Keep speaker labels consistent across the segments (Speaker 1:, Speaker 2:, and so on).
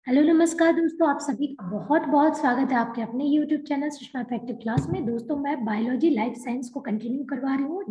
Speaker 1: Hello नमस्कार दोस्तों, आप सभी का बहुत बहुत स्वागत है आपके अपने YouTube channel Sushma effective class में। दोस्तों मैं बायोलॉजी लाइफ साइंस को कंटिन्यू करवा रही हूँ,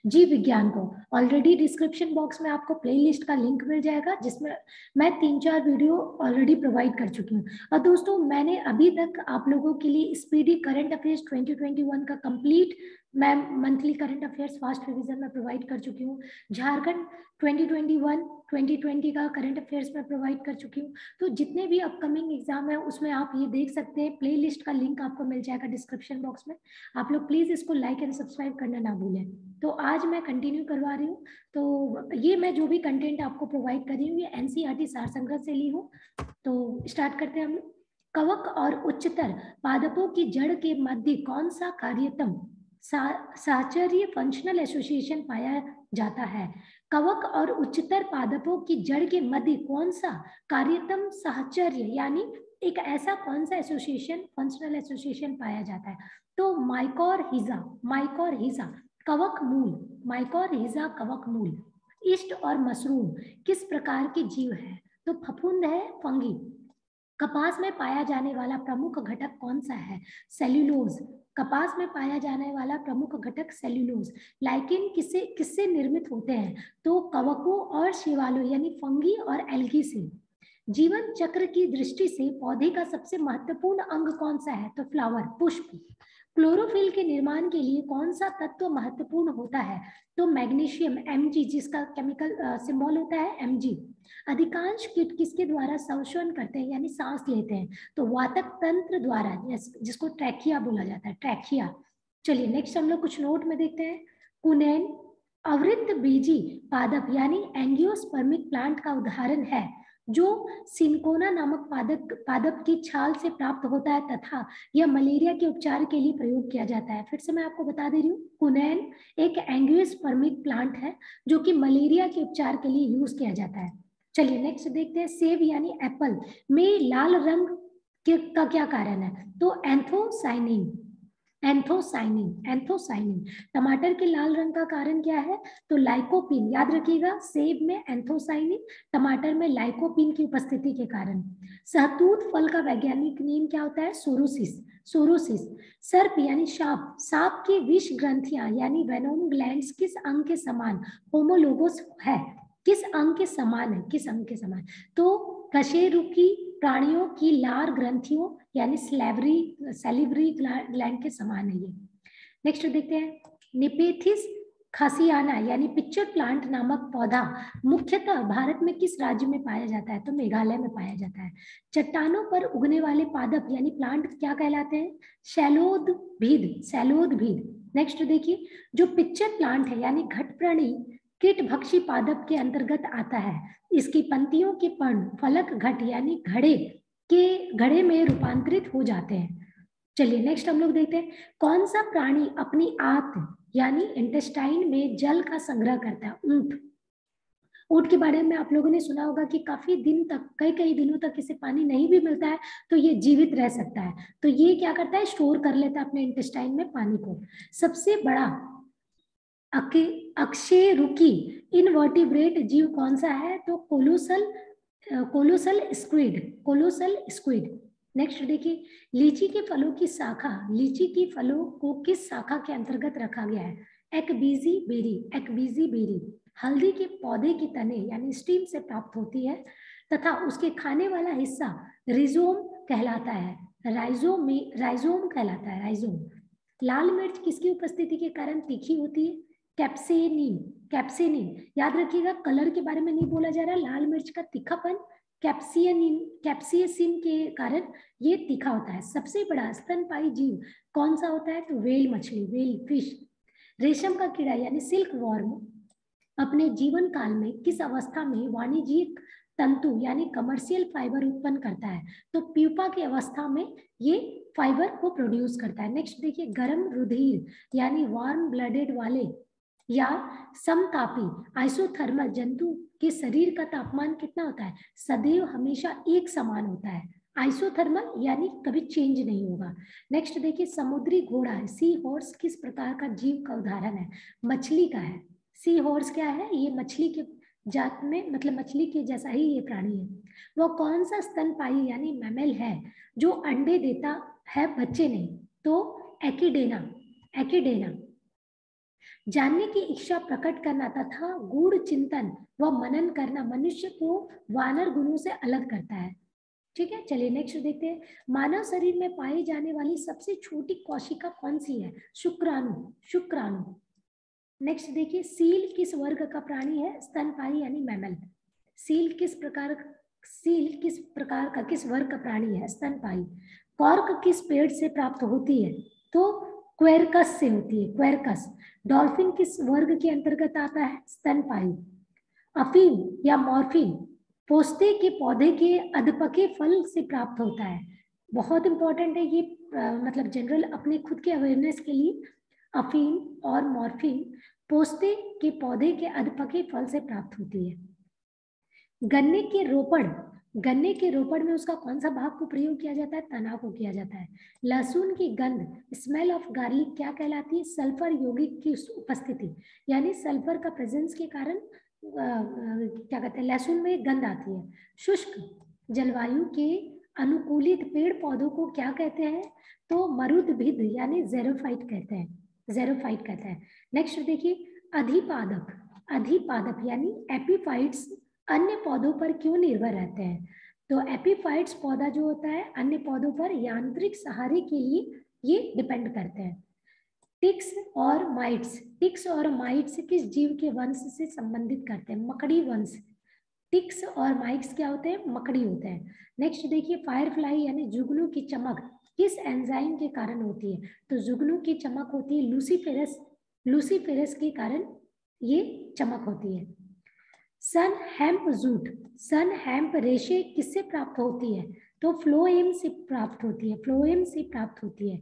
Speaker 1: जीव विज्ञान को। ऑलरेडी डिस्क्रिप्शन बॉक्स में आपको प्लेलिस्ट का लिंक मिल जाएगा जिसमें मैं 3-4 वीडियो ऑलरेडी प्रोवाइड कर चुकी हूँ। और दोस्तों मैंने अभी तक आप लोगों के लिए स्पीडी करंट अफेयर्स 2021 का कंप्लीट मैं monthly current affairs fast revision में प्रोवाइड कर चुकी हूँ। झारखंड 2021-2020 का करंट अफेयर्स में प्रोवाइड कर चुकी हूँ। तो जितने भी अपकमिंग एग्जाम है उसमें आप ये देख सकते हैं, प्लेलिस्ट का लिंक आपको मिल जाएगा डिस्क्रिप्शन बॉक्स में। आप लोग प्लीज इसको लाइक एंड सब्सक्राइब करना ना भूलें। तो आज मैं कंटिन्यू करवा रही हूँ। तो ये मैं जो भी कंटेंट आपको प्रोवाइड कर रही हूँ ये एनसीईआरटी सार संग्रह से ली हूँ। तो स्टार्ट करते हैं हम लोग। कवक और उच्चतर पादपों की जड़ के मध्य कौन सा कार्यतम साहचर्य फंक्शनल एसोसिएशन पाया जाता है? कवक और उच्चतर पादपों की जड़ के मध्य कौन सा कार्यतम साहचर्य यानी एक ऐसा कौन सा एसोसिएशन फंक्शनल एसोसिएशन पाया जाता है? तो माइकोरहिजा कवक मूल, माइकोरहिजा कवक मूल। ईस्ट और मशरूम किस प्रकार के जीव है? तो फफूंद है, फंगी। कपास में पाया जाने वाला प्रमुख घटक कौन सा है? सेल्यूलोज। कपास में पाया जाने वाला प्रमुख घटक सेल्यूलोज। लाइकेन किससे किससे निर्मित होते हैं? तो कवकों और शिवालों यानी फंगी और एल्गी से। जीवन चक्र की दृष्टि से पौधे का सबसे महत्वपूर्ण अंग कौन सा है? तो फ्लावर, पुष्प। क्लोरोफिल के निर्माण के लिए कौन सा तत्व महत्वपूर्ण होता है? तो मैग्नीशियम, Mg, जिसका केमिकल सिंबल होता है Mg। अधिकांश कीट किसके द्वारा श्वसन करते हैं यानी सांस लेते हैं? तो वातक तंत्र द्वारा, जिसको ट्रैकिया बोला जाता है, ट्रैकिया। चलिए नेक्स्ट हम लोग कुछ नोट में देखते हैं। कुनैन अवृत्त बीजी पादप यानी एंजियोस्पर्मिक प्लांट का उदाहरण है जो सिनकोना नामक पादप की छाल से प्राप्त होता है तथा यह मलेरिया के उपचार के लिए प्रयोग किया जाता है। फिर से मैं आपको बता दे रही हूँ, कुनैन एक एंजियोस्पर्मिक प्लांट है जो कि मलेरिया के उपचार के लिए यूज किया जाता है। चलिए नेक्स्ट देखते हैं। सेब यानी एप्पल में लाल रंग का क्या कारण है? तो एंथोसाइनिन, एंथोसाइनिन, एंथोसाइनिन। टमाटर के लाल रंग का कारण क्या है? तो लाइकोपिन। याद रखिएगा, सेब में एंथोसाइनिन, टमाटर में लाइकोपिन की उपस्थिति के कारण। सहतूत फल का वैज्ञानिक नेम क्या होता है? Sorosis, sorosis. सर्प यानी सांप, सांप की विष ग्रंथियां यानी वेनोम ग्लैंड्स किस अंग के समान होमोलोगस है? किस अंग के समान है? किस अंग के समान? तो कशेरुकी प्राणियों की लार ग्रंथियों यानी सैलिवरी ग्लैंड के समान है ये। नेक्स्ट देखते हैं। निपेथिस खासियाना यानी पिक्चर प्लांट नामक पौधा मुख्यतः भारत में किस राज्य में पाया जाता है? तो मेघालय में पाया जाता है। चट्टानों पर उगने वाले पादप यानी प्लांट क्या कहलाते हैं? शैलोदभिद, शैलोदभिद। नेक्स्ट देखिए, जो पिक्चर प्लांट है यानी घटप्राणी कीटभक्षी पादप के अंतर्गत आता है। इसकी पंक्तियों के पर्ण फलक घट यानी घड़े में रूपांतरित हो जाते हैं। चलिए नेक्स्ट हम लोग देखते हैं। कौन सा प्राणी अपनी आंत यानी इंटेस्टाइन में जल का संग्रह करता है? ऊंट। ऊंट के बारे में आप लोगों ने सुना होगा कि काफी दिन तक, कई कई दिनों तक इसे पानी नहीं भी मिलता है तो ये जीवित रह सकता है। तो ये क्या करता है? स्टोर कर लेता है अपने इंटेस्टाइन में पानी को। सबसे बड़ा अकशेरुकी इनवर्टिब्रेट जीव कौन सा है? तो colossal squid, colossal squid. Next देखिए, लीची के फलों की शाखा, लीची की फलों को किस शाखा के अंतर्गत रखा गया है? एक्बीजी बेरी, एक्बीजी बेरी। हल्दी के पौधे की तने यानी स्टीम से प्राप्त होती है तथा उसके खाने वाला हिस्सा रिजोम कहलाता है। राइजोम कहलाता है, राइजोम। लाल मिर्च किसकी उपस्थिति के कारण तीखी होती है? कैप्सेनिन, कैप्सेनिन। याद रखिएगा, कलर के बारे में नहीं बोला जा रहा। लाल मिर्च का तीखापन कैप्सियनिन, कैप्सियसिन के कारण ये तीखा होता है। सबसे बड़ा स्तनपायी जीव कौन सा होता है? तो वेल मछली, वेल फिश। रेशम का कीड़ा यानी सिल्क वॉर्म अपने जीवन काल में किस अवस्था में वाणिज्यिक तंतु यानी कमर्शियल फाइबर उत्पन्न करता है? तो प्यूपा की अवस्था में ये फाइबर को प्रोड्यूस करता है। नेक्स्ट देखिए, गर्म रुधिर यानी वार्म ब्लडेड वाले या समतापी आइसोथर्मल जंतु के शरीर का तापमान कितना होता है? सदैव हमेशा एक समान होता है। आइसोथर्मल यानी कभी चेंज नहीं होगा। नेक्स्ट देखिए, समुद्री घोड़ा सी हॉर्स किस प्रकार का जीव का उदाहरण है? मछली का है। सी हॉर्स क्या है? ये मछली के जात में, मतलब मछली के जैसा ही ये प्राणी है। वह कौन सा स्तनपायी यानी मैमल है जो अंडे देता है बच्चे नहीं? तो एकिडेना। एकिडेना। जानने की इच्छा प्रकट करना तथा गूढ़ चिंतन व मनन करना मनुष्य को वानर गुणों से अलग करता है। ठीक है, चलिए नेक्स्ट देखते हैं। मानव शरीर में पाई जाने वाली सबसे छोटी कोशिका कौन सी है? शुक्राणु। शुक्राणु। नेक्स्ट देखिए, सील किस वर्ग का प्राणी है? स्तनपायी यानी मैमल। सील किस प्रकार का किस वर्ग का प्राणी है? स्तनपायी। कॉर्क किस पेड़ से प्राप्त होती है? तो क्वेरकस से होती है, क्वेरकस। डॉल्फिन किस वर्ग के अंतर्गत आता है? स्तनपायी। अफीम या मॉर्फिन पोस्ते के पौधे के अधपके फल से प्राप्त होता है। बहुत इंपॉर्टेंट है ये, मतलब जनरल अपने खुद के अवेयरनेस के लिए। अफीम और मॉर्फिन पोस्ते के पौधे के अधपके फल से प्राप्त होती है। गन्ने के रोपण में उसका कौन सा भाग को प्रयोग किया जाता है? तना को किया जाता है। लहसुन की गंध, स्मेल ऑफ गार्लिक, क्या कहलाती है? सल्फर यौगिक की उपस्थिति, यानी सल्फर का प्रेजेंस के कारण क्या कहते हैं, लहसुन में गंध आती है। शुष्क जलवायु के अनुकूलित पेड़ पौधों को क्या कहते हैं? तो मरुदभिद यानी ज़ेरोफाइट कहते हैं, ज़ेरोफाइट कहते हैं। नेक्स्ट देखिए, अधिपादप यानी एपीफाइट्स अन्य पौधों पर क्यों निर्भर रहते हैं? तो एपीफाइट्स पौधा जो होता है अन्य पौधों पर यांत्रिक सहारे के लिए ये डिपेंड करते हैं। टिक्स और माइट्स किस जीव के वंश से संबंधित करते हैं? मकड़ी वंश। टिक्स और माइट्स क्या होते हैं? मकड़ी होते हैं। नेक्स्ट देखिए, फायरफ्लाई यानी जुगनू की चमक किस एंजाइम के कारण होती है? तो जुगनू की चमक होती है लूसीफेरस के कारण ये चमक होती है। सन हेम्प रेशे किससे प्राप्त होती है? तो फ्लोएम से प्राप्त होती है।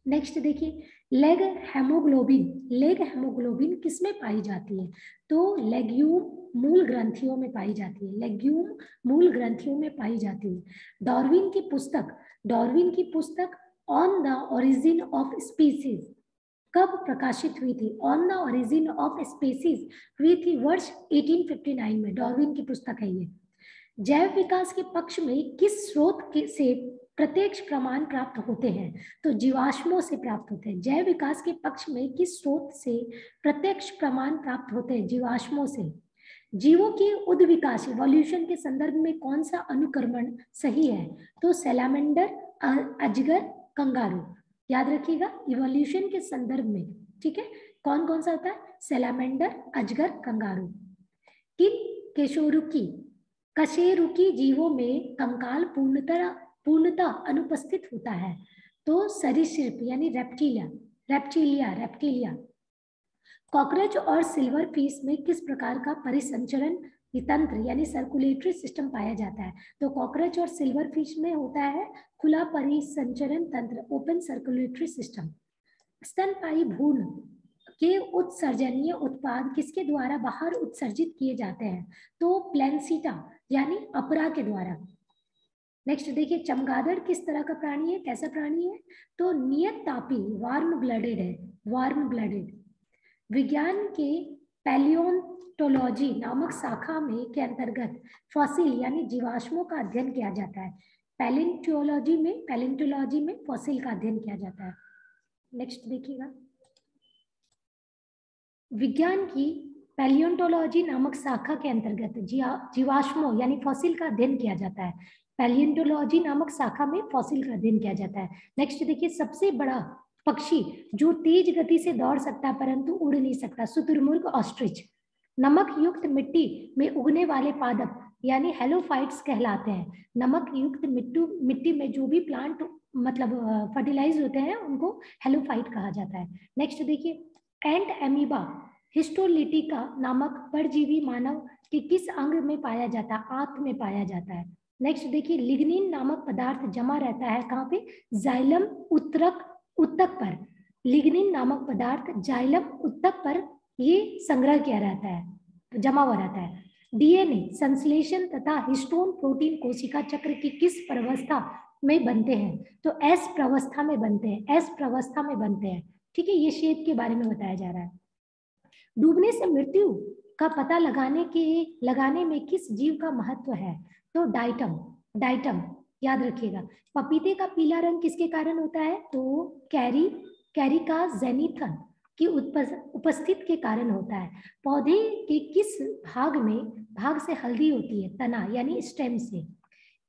Speaker 1: नेक्स्ट देखिए, लेग हेमोग्लोबिन किसमें पाई जाती है? तो लेग्यूम मूल ग्रंथियों में पाई जाती है। डार्विन की पुस्तक on the origin of species कब प्रकाशित हुई थी? On the origin of species हुई थी वर्ष 1859 में। डार्विन की पुस्तक है ये। जैव विकास के पक्ष में किस स्रोत से प्रत्यक्ष प्रमाण प्राप्त होते हैं? तो जीवाश्मों से प्राप्त होते हैं। जैव विकास के पक्ष में किस स्रोत से प्रत्यक्ष प्रमाण प्राप्त होते हैं? जीवाश्मों से। जीवों की उद्विकास इवोल्यूशन के संदर्भ में कौन सा अनुक्रमण सही है? तो सैलामेंडर, अजगर, कंगारू। याद रखिएगा इवोल्यूशन के संदर्भ में, ठीक है, कौन कौन सा होता है? सैलामेंडर, अजगर, कंगारू। किन कशेरुकी जीवों में कंकाल पूर्णतः अनुपस्थित होता है? तो सरीसृप यानी रेप्टिलिया। कॉकरोच और सिल्वर फिश में किस प्रकार का परिसंचरण तंत्र यानी सर्कुलेटरी सिस्टम पाया जाता है? तो कॉकरोच और सिल्वर फिश में होता है खुला परिसंचरण तंत्र, ओपन सर्कुलेटरी सिस्टम। स्तनपायी भ्रूण के उत्सर्जनीय उत्पाद किसके द्वारा बाहर उत्सर्जित किए जाते हैं? तो प्लेन्सिटा यानी अपरा के द्वारा। नेक्स्ट देखिए, चमगादड़ किस तरह का प्राणी है? कैसा प्राणी है? तो नियत तापी वार्म ब्लडेड। विज्ञान के पैलियोंटोलॉजी नामक शाखा में के अंतर्गत फॉसिल यानी जीवाश्मों का अध्ययन किया जाता है। पैलियोंटोलॉजी में फॉसिल का अध्ययन किया जाता है। नेक्स्ट देखिएगा, विज्ञान की पैलियोंटोलॉजी नामक शाखा के अंतर्गत जीवाश्मों यानी फॉसिल का अध्ययन किया जाता है। पैलियोंटोलॉजी नामक शाखा में फॉसिल का अध्ययन किया जाता है। नेक्स्ट देखिए, सबसे बड़ा पक्षी जो तेज गति से दौड़ सकता है परंतु उड़ नहीं सकता? शुतुरमुर्ग, ऑस्ट्रिच। नमक युक्त मिट्टी में उगने वाले पादप यानी हेलोफाइट्स कहलाते हैं। नमक युक्त मिट्टी में जो भी प्लांट मतलब फर्टिलाइज होते हैं उनको हेलोफाइट कहा जाता है। नेक्स्ट देखिए, एंट एमीबा हिस्टोलिटिका नामक परजीवी मानव के किस अंग में पाया जाता है? आंत में पाया जाता है। नेक्स्ट देखिए, लिग्निन नामक पदार्थ जमा रहता है कहाँ पे? जाइलम उत्तक पर। लिग्निन नामक पदार्थ जाइलम उत्तक पर ये संग्रह किया रहता है, जमा हुआ रहता है। डीएनए संश्लेषण तथा हिस्टोन प्रोटीन कोशिका चक्र की किस प्रवस्था में बनते हैं? तो एस प्रवस्था में बनते हैं। ठीक है, ये शेप के बारे में बताया जा रहा है। डूबने से मृत्यु का पता लगाने में किस जीव का महत्व है? तो डाइटम, डाइटम याद रखिएगा। पपीते का पीला रंग किसके कारण होता है? तो कैरिका जेनिथन की उपस्थित के कारण होता है। पौधे के किस भाग से हल्दी होती है? तना यानी स्टेम से।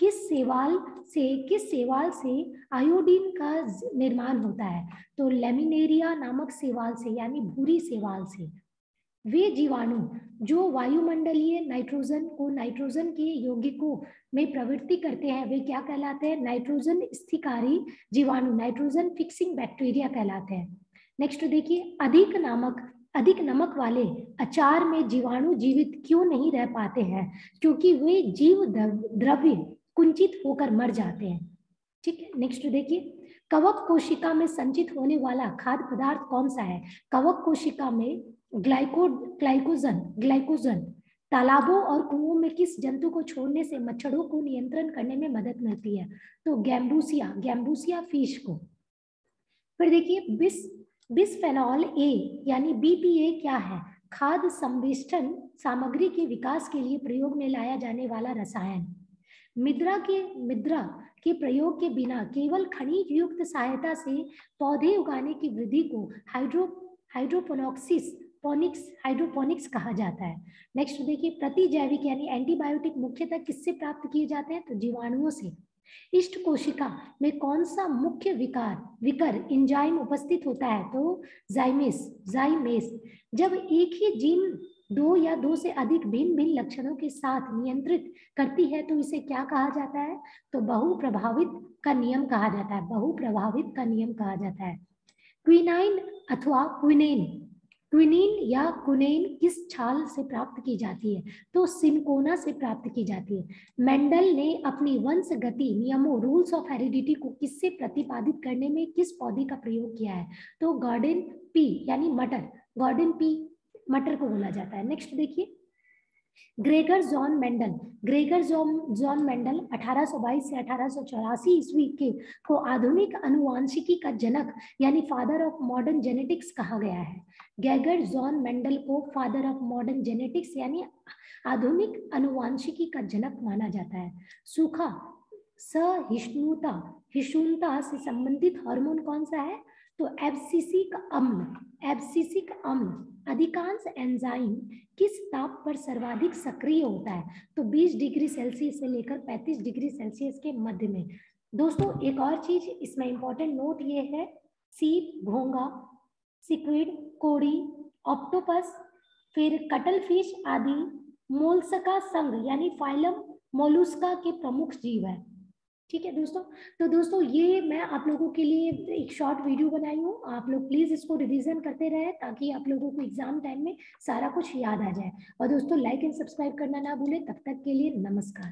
Speaker 1: किस सेवाल से आयोडीन का निर्माण होता है? तो लेमिनेरिया नामक सेवाल से यानी भूरी सेवाल से। वे जीवाणु जो वायुमंडलीय नाइट्रोजन के यौगिकों में प्रवृत्ति करते हैं वे क्या कहलाते हैं? नाइट्रोजन स्थिकारी जीवाणु, नाइट्रोजन फिक्सिंग बैक्टीरिया कहलाते हैं। नेक्स्ट देखिए, अधिक नमक वाले अचार में जीवाणु जीवित क्यों नहीं रह पाते हैं? क्योंकि वे जीव द्रव्य कुंचित होकर मर जाते हैं। ठीक है, नेक्स्ट देखिए, कवक कोशिका में संचित होने वाला खाद्य पदार्थ कौन सा है? कवक कोशिका में ग्लाइकोजन तालाबों और कुओं में किस जंतु को छोड़ने से मच्छरों को नियंत्रण करने में मदद मिलती है? तो गैम्बूसिया फिश को। फिर देखिए, बिसफेनॉल ए यानी बीपीए क्या है? खाद्य संवेष्टन सामग्री के विकास के लिए प्रयोग में लाया जाने वाला रसायन। मिद्रा के प्रयोग के बिना केवल खनिज युक्त सहायता से पौधे उगाने की वृद्धि को हाइड्रोपोनिक्स कहा जाता है। नेक्स्ट देखिए, प्रतिजैविक यानी एंटीबायोटिक मुख्यतः किससे प्राप्त किए जाते हैं? तो जीवाणुओं से। इष्ट कोशिका में कौन सा मुख्य विकर एंजाइम उपस्थित होता है? तो जाइमेस। जब एक ही जीन दो या दो से अधिक भिन्न लक्षणों के साथ नियंत्रित करती है तो इसे क्या कहा जाता है? तो बहुप्रभावित का नियम कहा जाता है। बहुप्रभावित का नियम कहा जाता है। क्विनाइन अथवा क्विनीन या कुनेन किस छाल से प्राप्त की जाती है? तो सिनकोना से प्राप्त की जाती है। मेंडल ने अपनी वंशगति नियमों रूल्स ऑफ हेरिडिटी को किससे प्रतिपादित करने में किस पौधे का प्रयोग किया है? तो गार्डन पी यानी मटर को बोला जाता है। नेक्स्ट देखिए, ग्रेगर जॉन मेंडल 1822 से 1884 ईस्वी के को आधुनिक अनुवांशिकी का जनक यानी फादर ऑफ मॉडर्न जेनेटिक्स कहा गया है। ग्रेगर जॉन मेंडल को फादर ऑफ मॉडर्न जेनेटिक्स यानी आधुनिक अनुवांशिकी का जनक माना जाता है। सूखा सहिष्णुता से संबंधित हार्मोन कौन सा है? तो एब्सिसिक अम्ल अधिकांश एंजाइम किस ताप पर सर्वाधिक सक्रिय होता है? तो 20 डिग्री सेल्सियस से लेकर 35 डिग्री सेल्सियस के मध्य में। दोस्तों एक और चीज इसमें इंपॉर्टेंट नोट ये है, सीप, घोंगा, सिक्विड, कोड़ी, ऑक्टोपस, फिर कटल फिश आदि मोलस्का संघ यानी फाइलम मोलुस्का के प्रमुख जीव है। ठीक है दोस्तों, तो दोस्तों ये मैं आप लोगों के लिए एक शॉर्ट वीडियो बनाई हूँ। आप लोग प्लीज इसको रिवीजन करते रहे ताकि आप लोगों को एग्जाम टाइम में सारा कुछ याद आ जाए। और दोस्तों लाइक एंड सब्सक्राइब करना ना भूलें। तब तक के लिए नमस्कार।